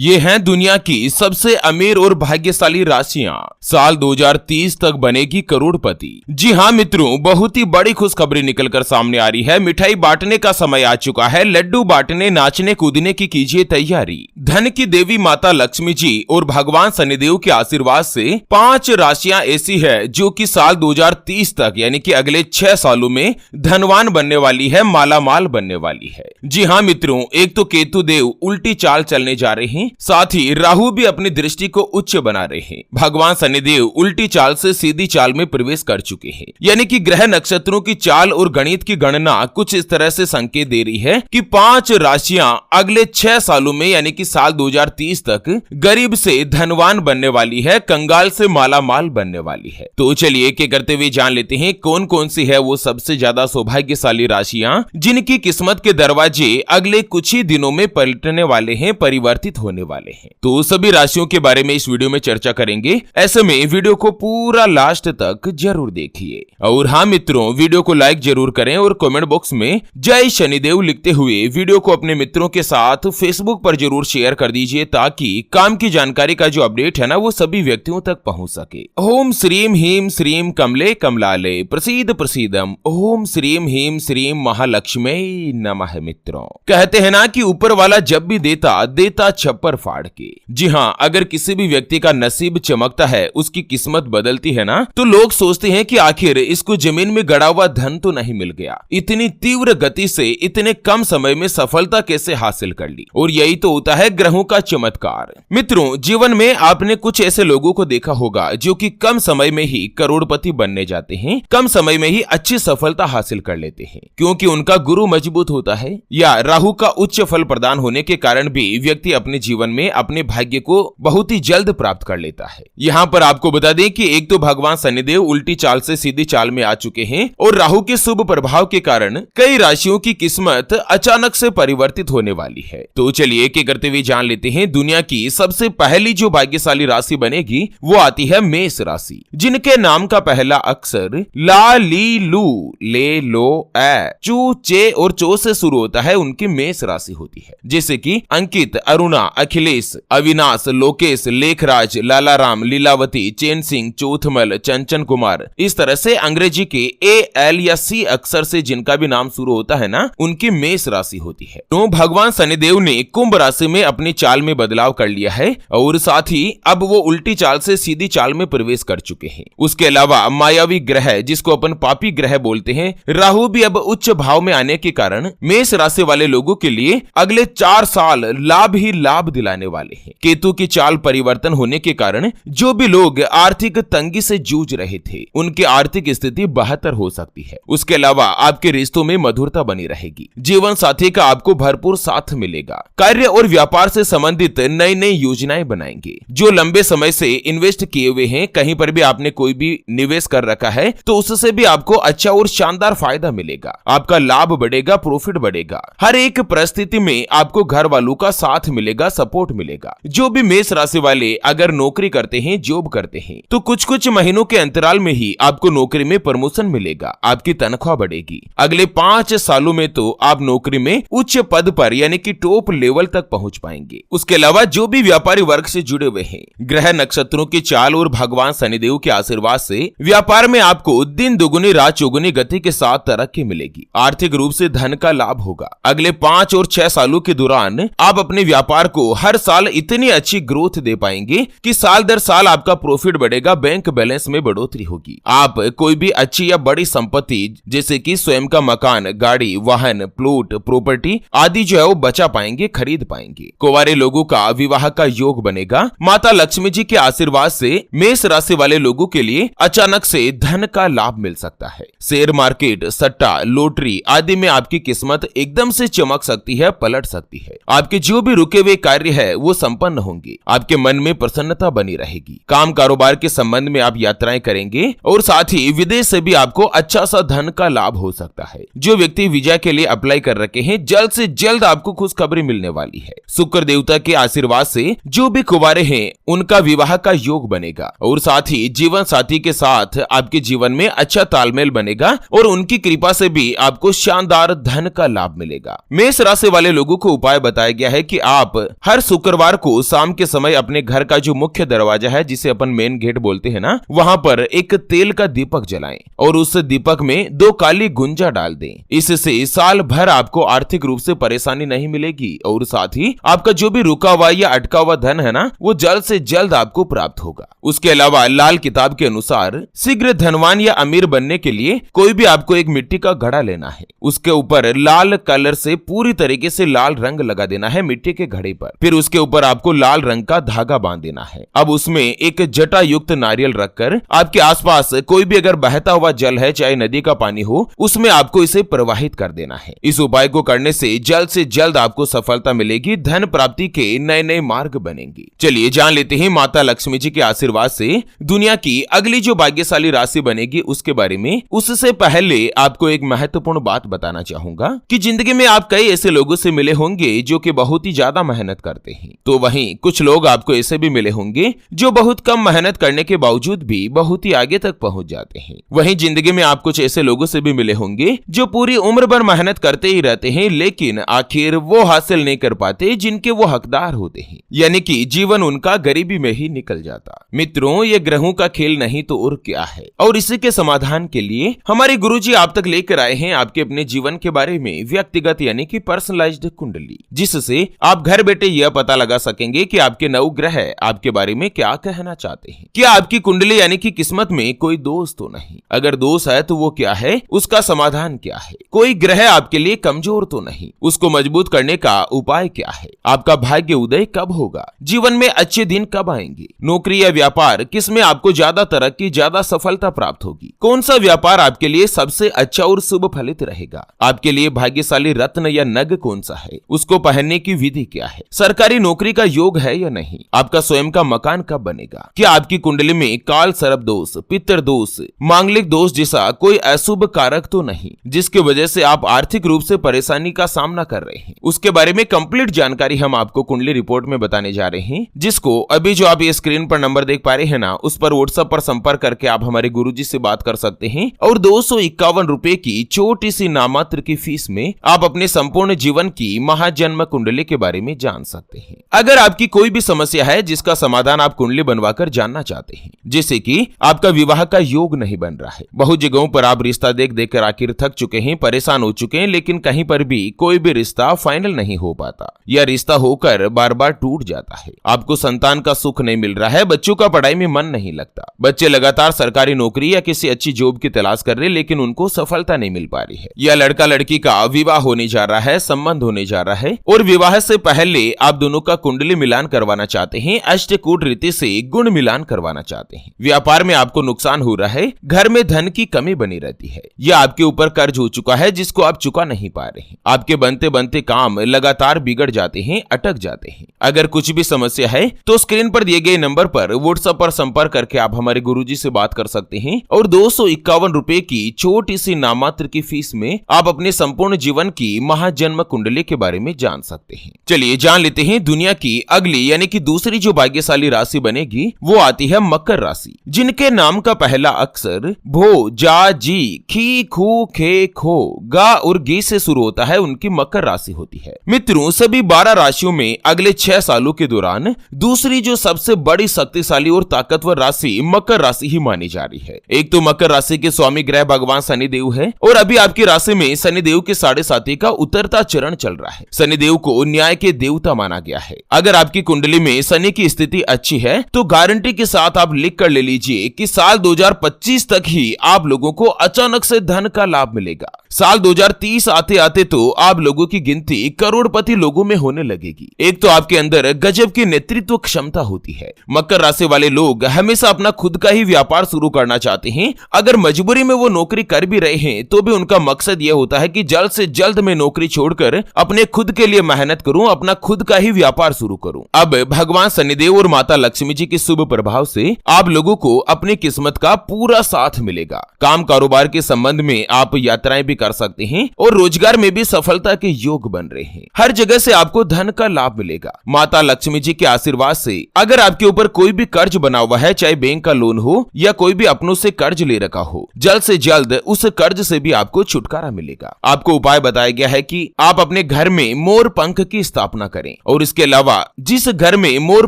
ये हैं दुनिया की सबसे अमीर और भाग्यशाली राशियां। साल 2030 तक बनेगी करोड़पति। जी हां मित्रों, बहुत ही बड़ी खुशखबरी निकलकर सामने आ रही है। मिठाई बांटने का समय आ चुका है। लड्डू बांटने, नाचने कूदने की कीजिए तैयारी। धन की देवी माता लक्ष्मी जी और भगवान शनिदेव के आशीर्वाद से 5 राशियां ऐसी है जो कि साल 2030 तक यानी कि अगले 6 सालों में धनवान बनने वाली है, मालामाल बनने वाली है। जी हां मित्रों, एक तो केतु देव उल्टी चाल चलने जा रहे हैं, साथ ही राहु भी अपनी दृष्टि को उच्च बना रहे हैं। भगवान शनिदेव उल्टी चाल से सीधी चाल में प्रवेश कर चुके हैं, यानी कि ग्रह नक्षत्रों की चाल और गणित की गणना कुछ इस तरह से संकेत दे रही है कि 5 राशियां अगले 6 सालों में यानी कि साल 2030 तक गरीब से धनवान बनने वाली है, कंगाल से मालामाल बनने वाली है। तो चलिए एक एक करते हुए जान लेते हैं कौन कौन सी है वो सबसे ज्यादा सौभाग्यशाली राशियां जिनकी किस्मत के दरवाजे अगले कुछ ही दिनों में पलटने वाले हैं, परिवर्तित होने वाले हैं। तो सभी राशियों के बारे में इस वीडियो में चर्चा करेंगे। ऐसे में वीडियो को पूरा लास्ट तक जरूर देखिए। और हाँ मित्रों, वीडियो को लाइक जरूर करें और कमेंट बॉक्स में जय शनिदेव लिखते हुए वीडियो को अपने मित्रों के साथ फेसबुक पर जरूर शेयर कर दीजिए ताकि काम की जानकारी का जो अपडेट है ना वो सभी व्यक्तियों तक पहुंच सके। ओम श्रीम ह्रीम श्रीम कमले कमलाले प्रसीद प्रसीदम। ओम श्रीम ह्रीम श्रीम महालक्ष्मी नमः। मित्रों, कहते हैं ना कि ऊपर वाला जब भी देता छप्पर फाड़ के। जी हाँ, अगर किसी भी व्यक्ति का नसीब चमकता है, उसकी किस्मत बदलती है ना, तो लोग सोचते हैं कि आखिर इसको जमीन में गड़ा हुआ धन तो नहीं मिल गया, इतनी तीव्र गति से इतने कम समय में सफलता कैसे हासिल कर ली। और यही तो होता है ग्रहों का चमत्कार। मित्रों, जीवन में आपने कुछ ऐसे लोगों को देखा होगा जो कि कम समय में ही करोड़पति बनने जाते हैं, कम समय में ही अच्छी सफलता हासिल कर लेते हैं, क्योंकि उनका गुरु मजबूत होता है या राहु का उच्च फल प्रदान होने के कारण भी व्यक्ति अपने जीवन में अपने भाग्य को बहुत ही जल्द प्राप्त कर लेता है। यहाँ पर आपको बता दें कि एक तो भगवान शनिदेव उल्टी चाल से सीधी चाल में आ चुके हैं और राहु के शुभ प्रभाव के कारण कई राशियों की किस्मत अचानक से परिवर्तित होने वाली है। तो चलिए एक एक करते हुए जान लेते हैं दुनिया की सबसे पहली जो भाग्यशाली राशि बनेगी वो आती है मेष राशि, जिनके नाम का पहला अक्षर ला ली लू ले लो ए चू चे और चो से शुरू होता है, उनकी मेष राशि होती है। जैसे कि अंकित, अरुणा, अखिलेश, अविनाश, लोकेश, लेखराज, लालाराम, लीलावती, चैन सिंह, चौथमल, चंचन कुमार, इस तरह से अंग्रेजी के ए एल या सी अक्षर से जिनका भी नाम शुरू होता है ना, उनकी मेष राशि होती है। तो भगवान शनिदेव ने कुंभ राशि में अपनी चाल में बदलाव कर लिया है और साथ ही अब वो उल्टी चाल से सीधी चाल में प्रवेश कर चुके हैं। उसके अलावा मायावी ग्रह जिसको अपन पापी ग्रह बोलते हैं, राहु भी अब उच्च भाव में आने के कारण मेष राशि वाले लोगों के लिए अगले 4 साल लाभ ही लाभ दिलाने वाले हैं। केतु की चाल परिवर्तन होने के कारण जो भी लोग आर्थिक तंगी से जूझ रहे थे, उनकी आर्थिक स्थिति बेहतर हो सकती है। उसके अलावा आपके रिश्तों में मधुरता बनी रहेगी। जीवन साथी का आपको भरपूर साथ मिलेगा। कार्य और व्यापार से संबंधित नई नई योजनाएं बनाएंगे। जो लंबे समय से इन्वेस्ट किए हुए हैं, कहीं पर भी आपने कोई भी निवेश कर रखा है, तो उससे भी आपको अच्छा और शानदार फायदा मिलेगा। आपका लाभ बढ़ेगा, प्रॉफिट बढ़ेगा। हर एक परिस्थिति में आपको घर वालों का साथ मिलेगा, सपोर्ट मिलेगा। जो भी मेष राशि वाले अगर नौकरी करते हैं, जॉब करते हैं, तो कुछ कुछ महीनों के अंतराल में ही आपको नौकरी में प्रमोशन मिलेगा, आपकी तनख्वाह बढ़ेगी। अगले 5 सालों में तो आप नौकरी में उच्च पद पर यानी कि टॉप लेवल तक पहुंच पाएंगे। उसके अलावा जो भी व्यापारी वर्ग से जुड़े हुए हैं, ग्रह नक्षत्रों की चाल और भगवान शनिदेव के आशीर्वाद से व्यापार में आपको दिन दुगुनी रात चौगुनी गति के साथ तरक्की मिलेगी। आर्थिक रूप से धन का लाभ होगा। अगले 5 और 6 सालों के दौरान आप अपने व्यापार को हर साल इतनी अच्छी ग्रोथ दे पाएंगे कि साल दर साल आपका प्रॉफिट बढ़ेगा, बैंक बैलेंस में बढ़ोतरी होगी। आप कोई भी अच्छी या बड़ी संपत्ति जैसे कि स्वयं का मकान, गाड़ी, वाहन, प्लॉट, प्रॉपर्टी आदि जो है वो बचा पाएंगे, खरीद पाएंगे। कुंवारे लोगों का विवाह का योग बनेगा। माता लक्ष्मी जी के आशीर्वाद से मेष राशि वाले लोगों के लिए अचानक से धन का लाभ मिल सकता है। शेयर मार्केट, सट्टा, लॉटरी आदि में आपकी किस्मत एकदम से चमक सकती है, पलट सकती है। आपके जो भी रुके हुए कार्य है वो संपन्न होंगे। आपके मन में प्रसन्नता बनी रहेगी। काम कारोबार के संबंध में आप यात्राएं करेंगे और साथ ही विदेश से भी आपको अच्छा सा धन का लाभ हो सकता है। जो व्यक्ति वीजा के लिए अप्लाई कर रखे हैं, जल्द से जल्द आपको खुशखबरी मिलने वाली है। शुक्र देवता के आशीर्वाद से जो भी कुंवारे हैं उनका विवाह का योग बनेगा और साथ ही जीवन साथी के साथ आपके जीवन में अच्छा तालमेल बनेगा और उनकी कृपा से भी आपको शानदार धन का लाभ मिलेगा। मेष राशि वाले लोगों को उपाय बताया गया है कि आप हर शुक्रवार को शाम के समय अपने घर का जो मुख्य दरवाजा है, जिसे अपन मेन गेट बोलते हैं ना, वहां पर एक तेल का दीपक जलाएं और उस दीपक में 2 काली गुंजा डाल दें। इससे साल भर आपको आर्थिक रूप से परेशानी नहीं मिलेगी और साथ ही आपका जो भी रुका हुआ या अटका हुआ धन है ना, वो जल्द से जल्द आपको प्राप्त होगा। उसके अलावा लाल किताब के अनुसार शीघ्र धनवान या अमीर बनने के लिए कोई भी आपको एक मिट्टी का घड़ा लेना है, उसके ऊपर लाल कलर से पूरी तरीके से लाल रंग लगा देना है मिट्टी के घड़े पर। फिर उसके ऊपर आपको लाल रंग का धागा बांध देना है। अब उसमें एक जटा युक्त नारियल रखकर आपके आसपास कोई भी अगर बहता हुआ जल है, चाहे नदी का पानी हो, उसमें आपको इसे प्रवाहित कर देना है। इस उपाय को करने से जल्द आपको सफलता मिलेगी, धन प्राप्ति के नए नए मार्ग बनेंगे। चलिए जान लेते हैं माता लक्ष्मी जी के आशीर्वाद से दुनिया की अगली जो भाग्यशाली राशि बनेगी उसके बारे में। उससे पहले आपको एक महत्वपूर्ण बात बताना चाहूंगा कि जिंदगी में आप कई ऐसे लोगों से मिले होंगे जो कि बहुत ही ज्यादा मेहनत करते हैं, तो वहीं कुछ लोग आपको ऐसे भी मिले होंगे जो बहुत कम मेहनत करने के बावजूद भी बहुत ही आगे तक पहुंच जाते हैं। वहीं जिंदगी में आप कुछ ऐसे लोगों से भी मिले होंगे जो पूरी उम्र भर मेहनत करते ही रहते हैं, लेकिन आखिर वो हासिल नहीं कर पाते जिनके वो हकदार होते हैं, यानी कि जीवन उनका गरीबी में ही निकल जाता। मित्रों, ये ग्रहों का खेल नहीं तो और क्या है। और इसी के समाधान के लिए हमारे गुरुजी आप तक लेकर आए हैं आपके अपने जीवन के बारे में व्यक्तिगत यानी कि पर्सनलाइज्ड कुंडली, जिससे आप घर बैठे यह पता लगा सकेंगे कि आपके 9 ग्रह आपके बारे में क्या कहना चाहते हैं। क्या आपकी कुंडली यानी कि किस्मत में कोई दोष तो नहीं? अगर दोष है तो वो क्या है, उसका समाधान क्या है? कोई ग्रह आपके लिए कमजोर तो नहीं, उसको मजबूत करने का उपाय क्या है? आपका भाग्य उदय कब होगा? जीवन में अच्छे दिन कब आएंगे? नौकरी या व्यापार किसमें आपको ज्यादा तरक्की, ज्यादा सफलता प्राप्त होगी? कौन सा व्यापार आपके लिए सबसे अच्छा और शुभ फलित रहेगा? आपके लिए भाग्यशाली रत्न या नग कौन सा है? उसको पहनने की विधि क्या है? सरकारी नौकरी का योग है या नहीं? आपका स्वयं का मकान कब बनेगा? क्या आपकी कुंडली में काल सर्प दोष, पितर दोष, मांगलिक दोष जैसा कोई अशुभ कारक तो नहीं जिसकी वजह से आप आर्थिक रूप से परेशानी का सामना कर रहे हैं? उसके बारे में कंप्लीट जानकारी हम आपको कुंडली रिपोर्ट में बताने जा रहे हैं, जिसको अभी जो आप ये स्क्रीन पर नंबर देख पा रहे हैं ना, उस पर व्हाट्सएप पर संपर्क करके आप हमारे गुरुजी से बात कर सकते हैं और 251 रुपए की छोटी सी नामात्र की फीस में आप अपने संपूर्ण जीवन की महाजन्म कुंडली के बारे में जान सकते हैं। अगर आपकी कोई भी समस्या है जिसका समाधान आप कुंडली बनवाकर जानना चाहते हैं, जैसे कि आपका विवाह का योग नहीं बन रहा है, बहुत जगहों पर आप रिश्ता देख देख कर आखिर थक चुके हैं, परेशान हो चुके हैं, लेकिन कहीं पर भी कोई भी रिश्ता फाइनल नहीं हो पाता या रिश्ता होकर बार बार टूट जाता है, आपको संतान का सुख नहीं मिल रहा है, बच्चों का पढ़ाई में मन नहीं लगता, बच्चे लगातार सरकारी नौकरी या किसी अच्छी जॉब की तलाश कर रहे लेकिन उनको सफलता नहीं मिल पा रही है, या लड़का लड़की का विवाह होने जा रहा है, संबंध होने जा रहा है और विवाह से पहले आप दोनों का कुंडली मिलान करवाना चाहते हैं, अष्टकूट रीति से गुण मिलान करवाना चाहते हैं, व्यापार में आपको नुकसान हो रहा है, घर में धन की कमी बनी रहती है, या आपके ऊपर कर्ज हो चुका है जिसको आप चुका नहीं पा रहे हैं, आपके बनते बनते काम लगातार बिगड़ जाते हैं, अटक जाते हैं। अगर कुछ भी समस्या है तो स्क्रीन पर दिए गए नंबर पर व्हाट्सएप पर संपर्क करके आप हमारे गुरुजी से बात कर सकते हैं और 251 रुपए की छोटी सी नामात्र की फीस में आप अपने संपूर्ण जीवन की महाजन्म कुंडली के बारे में जान सकते हैं। चलिए जान लेते हैं दुनिया की अगली यानी कि दूसरी जो भाग्यशाली राशि बनेगी वो आती है मकर राशि, जिनके नाम का पहला अक्षर भो, जा, जी, खी, खू, खे, खो, गा और गी से शुरू होता है, उनकी मकर राशि होती है। मित्रों, सभी 12 राशियों में अगले 6 सालों के दौरान दूसरी जो सबसे बड़ी शक्तिशाली और ताकतवर राशि मकर राशि ही मानी जा रही है। एक तो मकर राशि के स्वामी ग्रह भगवान शनिदेव है और अभी आपकी राशि में शनिदेव के 7.5 का उतरता चरण चल रहा है। शनिदेव को न्याय के देवता माना गया है। अगर आपकी कुंडली में शनि की स्थिति अच्छी है तो गारंटी के साथ आप लिख कर ले लीजिए कि साल 2025 तक ही आप लोगों को अचानक से धन का लाभ मिलेगा। साल 2030 आते आते तो आप लोगों की गिनती करोड़पति लोगों में होने लगेगी। एक तो आपके अंदर गजब की नेतृत्व क्षमता होती है। मकर राशि वाले लोग हमेशा अपना खुद का ही व्यापार शुरू करना चाहते हैं। अगर मजबूरी में वो नौकरी कर भी रहे हैं तो भी उनका मकसद यह होता है कि जल्द से जल्द मैं नौकरी छोड़कर अपने खुद के लिए मेहनत करूं, अपना खुद का ही व्यापार शुरू करूं। अब भगवान शनिदेव और माता लक्ष्मी जी के शुभ प्रभाव से आप लोगों को अपनी किस्मत का पूरा साथ मिलेगा। काम कारोबार के संबंध में आप यात्राएं भी कर सकते हैं और रोजगार में भी सफलता के योग बन रहे हैं। हर जगह से आपको धन का लाभ मिलेगा। माता लक्ष्मी जी के आशीर्वाद से अगर आपके ऊपर कोई भी कर्ज बना हुआ है, चाहे बैंक का लोन हो या कोई भी अपनों से कर्ज ले रखा हो, जल्द से जल्द उस कर्ज से भी आपको छुटकारा मिलेगा। आपको उपाय बताया गया है कि आप अपने घर में मोर पंख की स्थापना करें। करें। और इसके अलावा जिस घर में मोर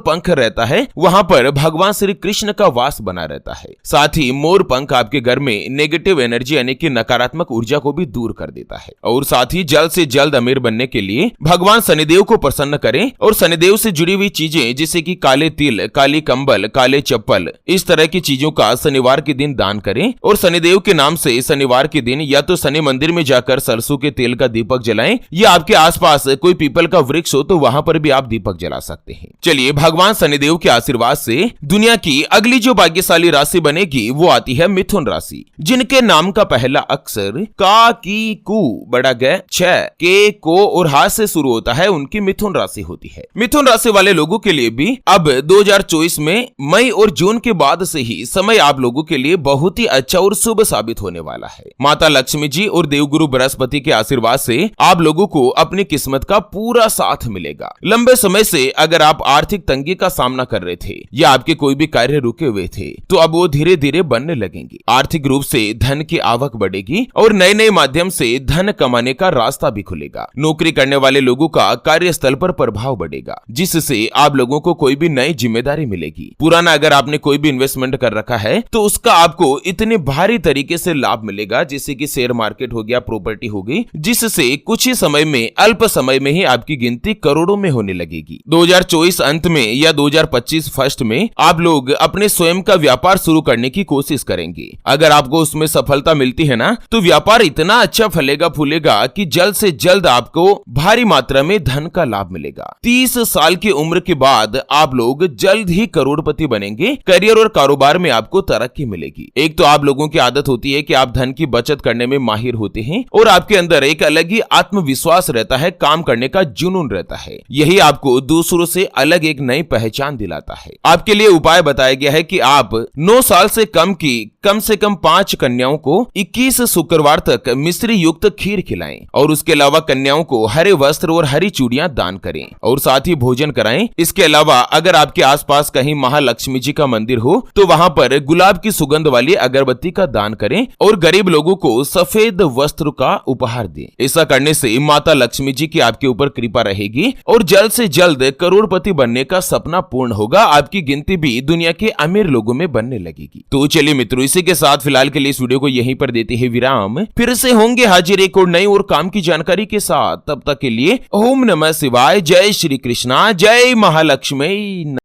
पंख रहता है वहां पर भगवान श्री कृष्ण का वास बना रहता है। साथ ही मोर पंख आपके घर में नेगेटिव एनर्जी यानी कि नकारात्मक ऊर्जा को भी दूर कर देता है। और साथ ही जल्द से जल्द अमीर बनने के लिए भगवान शनिदेव को प्रसन्न करें और शनिदेव से जुड़ी हुई चीजें जैसे कि काले तिल, काली कंबल, काले चप्पल, इस तरह की चीजों का शनिवार के दिन दान करें। और शनिदेव के नाम से शनिवार के दिन या तो शनि मंदिर में जाकर सरसों के तेल का दीपक जलाएं या आपके आसपास कोई पीपल का वृक्ष हो तो वहां पर भी आप दीपक जला सकते हैं। चलिए, भगवान शनिदेव के आशीर्वाद से दुनिया की अगली जो भाग्यशाली राशि बनेगी वो आती है मिथुन राशि, जिनके नाम का पहला अक्षर का, की, कु, बड़ा ग, छ, के, को और हा से शुरू होता है, उनकी मिथुन राशि होती है। मिथुन राशि वाले लोगों के लिए भी अब 2024 में मई और जून के बाद से ही समय आप लोगों के लिए बहुत ही अच्छा और शुभ साबित होने वाला है। माता लक्ष्मी जी और देवगुरु बृहस्पति के आशीर्वाद से आप लोगों को अपनी किस्मत का पूरा साथ मिलेगा। लंबे समय से अगर आप आर्थिक तंगी का सामना कर रहे थे या आपके कोई भी कार्य रुके हुए थे तो अब वो धीरे धीरे बनने लगेंगे। आर्थिक रूप से धन की आवक बढ़ेगी और नए नए माध्यम से धन कमाने का रास्ता भी खुलेगा। नौकरी करने वाले लोगों का कार्यस्थल पर प्रभाव बढ़ेगा, जिससे आप लोगों को कोई भी नई जिम्मेदारी मिलेगी। पुराना अगर आपने कोई भी इन्वेस्टमेंट कर रखा है तो उसका आपको इतने भारी तरीके से लाभ मिलेगा, जैसे कि शेयर मार्केट हो गया, प्रॉपर्टी हो गई, जिससे कुछ ही समय में, अल्प समय में ही आपकी गिनती करोड़ों में होने लगेगी। 2024 अंत में या 2025 फर्स्ट में आप लोग अपने स्वयं का व्यापार शुरू करने की कोशिश करेंगे। अगर आपको उसमें सफलता मिलती है ना तो व्यापार इतना अच्छा फलेगा फूलेगा कि जल्द से जल्द आपको भारी मात्रा में धन का लाभ मिलेगा। 30 साल की उम्र के बाद आप लोग जल्द ही करोड़पति बनेंगे। करियर और कारोबार में आपको तरक्की मिलेगी। एक तो आप लोगों की आदत होती है कि आप धन की बचत करने में माहिर होते हैं और आपके अंदर एक अलग ही आत्मविश्वास रहता है, काम करने का जुनून रहता है। यही आपको दूसरों से अलग एक नई पहचान दिलाता है। आपके लिए उपाय बताया गया है कि आप 9 साल से कम की कम से कम 5 कन्याओं को 21 शुक्रवार तक मिश्री युक्त खीर खिलाएं और उसके अलावा कन्याओं को हरे वस्त्र और हरी चूड़ियां दान करें और साथ ही भोजन कराएं। इसके अलावा अगर आपके आसपास कहीं महालक्ष्मी जी का मंदिर हो तो वहां पर गुलाब की सुगंध वाली अगरबत्ती का दान करें और गरीब लोगों को सफेद वस्त्र का उपहार दें। ऐसा करने से माता लक्ष्मी जी की आपके ऊपर कृपा रहेगी और जल्द से जल्द करोड़पति बनने का सपना पूर्ण होगा। आपकी गिनती भी दुनिया के अमीर लोगों में बनने लगेगी। तो चलिए मित्रों, इसी के साथ फिलहाल के लिए इस वीडियो को यहीं पर देते हैं विराम। फिर से होंगे हाजिर एक और नई और काम की जानकारी के साथ। तब तक के लिए ओम नमः शिवाय, जय श्री कृष्णा, जय महालक्ष्मी।